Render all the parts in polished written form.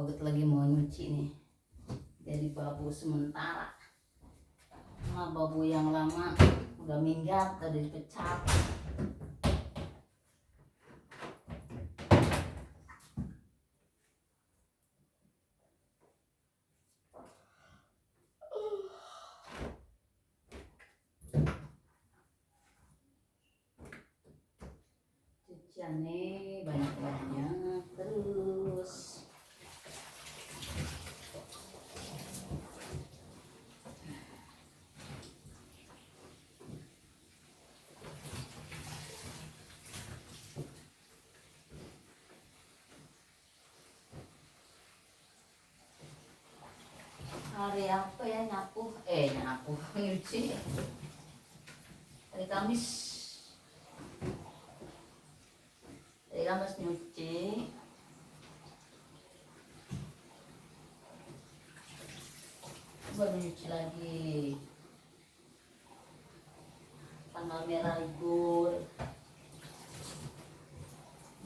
Ogut lagi mau nyuci nih. Jadi babu sementara. Nah, babu yang lama udah minggat, udah dipecat. Cuciannya banyak-banyak terus. Hari apa ya nyapu nyuci hari Kamis nyuci baru nyuci lagi tanggal merah libur,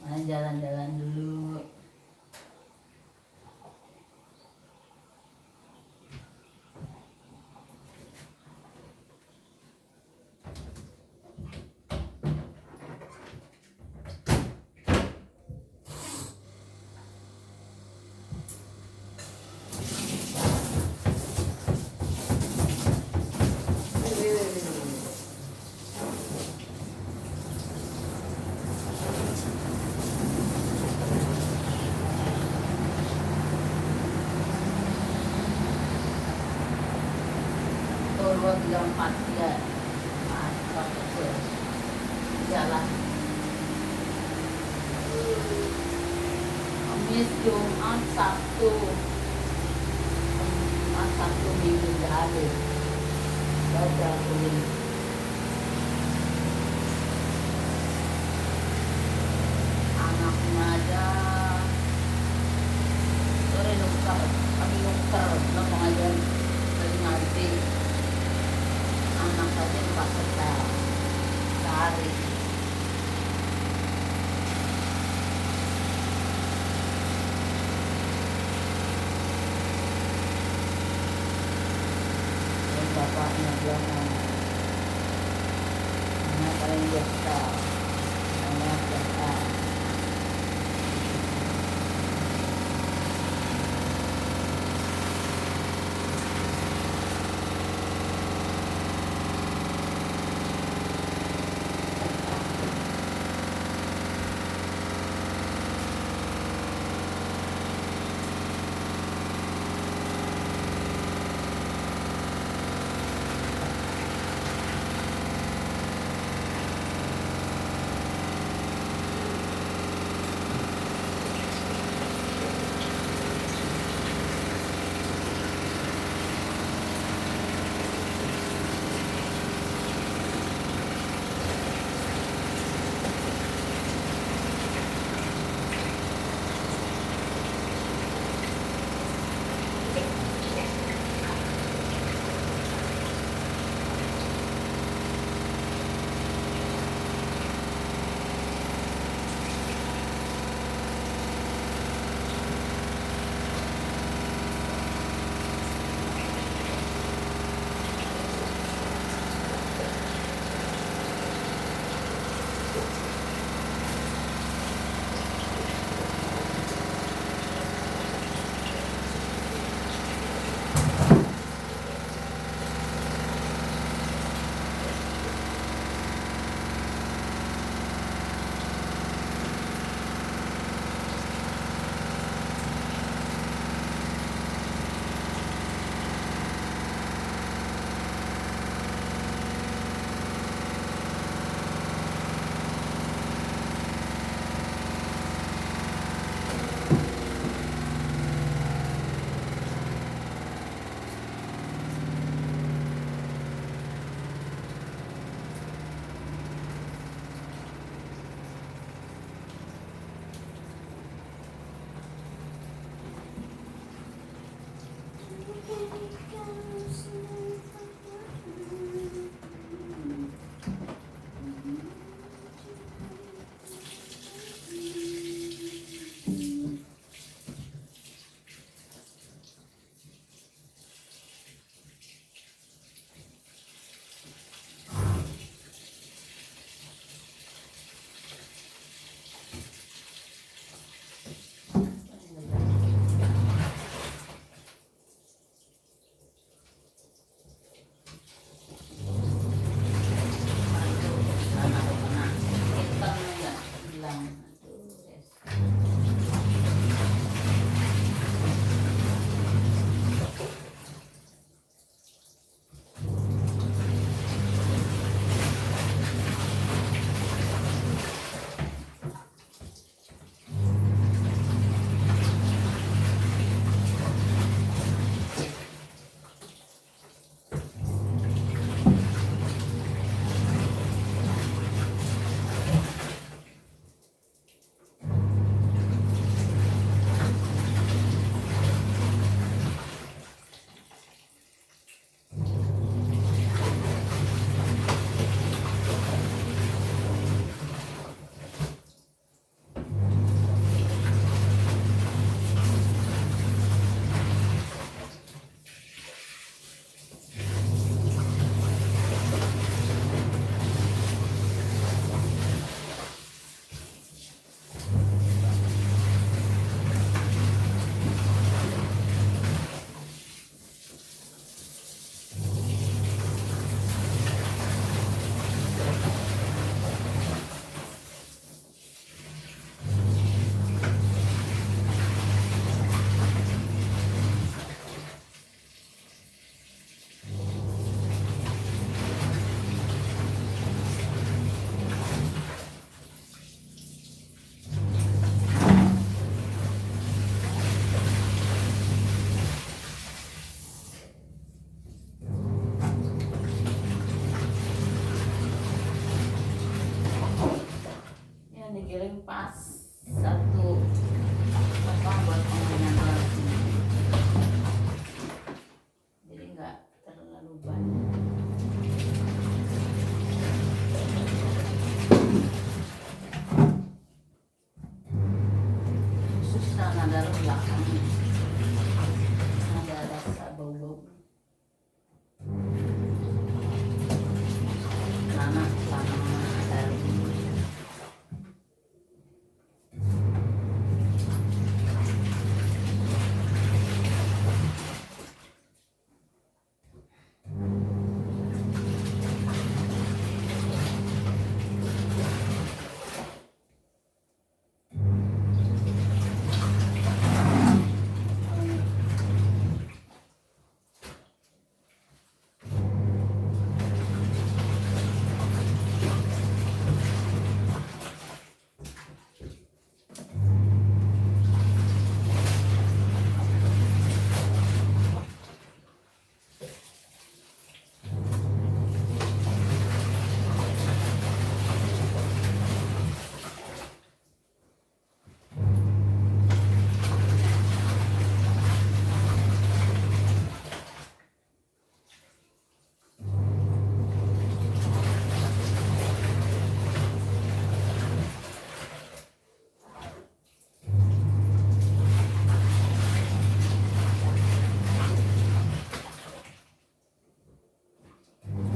main jalan-jalan dulu. Dua tiga empat ya, empat kecil jalan. Kamis, Jumat, Sabtu, Minggu nggak ada. Baca kuliah. Anaknya ada. Sore nuker, kami nuker, belum mengajar dari ngaji. Anak saja 4 juta sehari. Dan bapaknya bilang anak paling biasa, anak biasa. digiling pas satu apa buat pengeringan lagi, jadi nggak terlalu banyak. Susah nada belakang, ada rasa bau-bau tanah ada.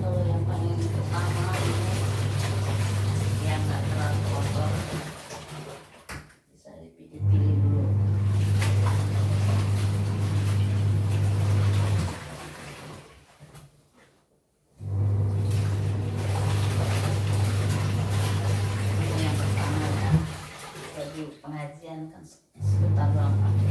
Kalau yang paling utama ini yang nggak terlalu kotor, bisa dipilih-pilih dulu. Ini yang pertama ya, baju pengajian kan sebentar doang pakai.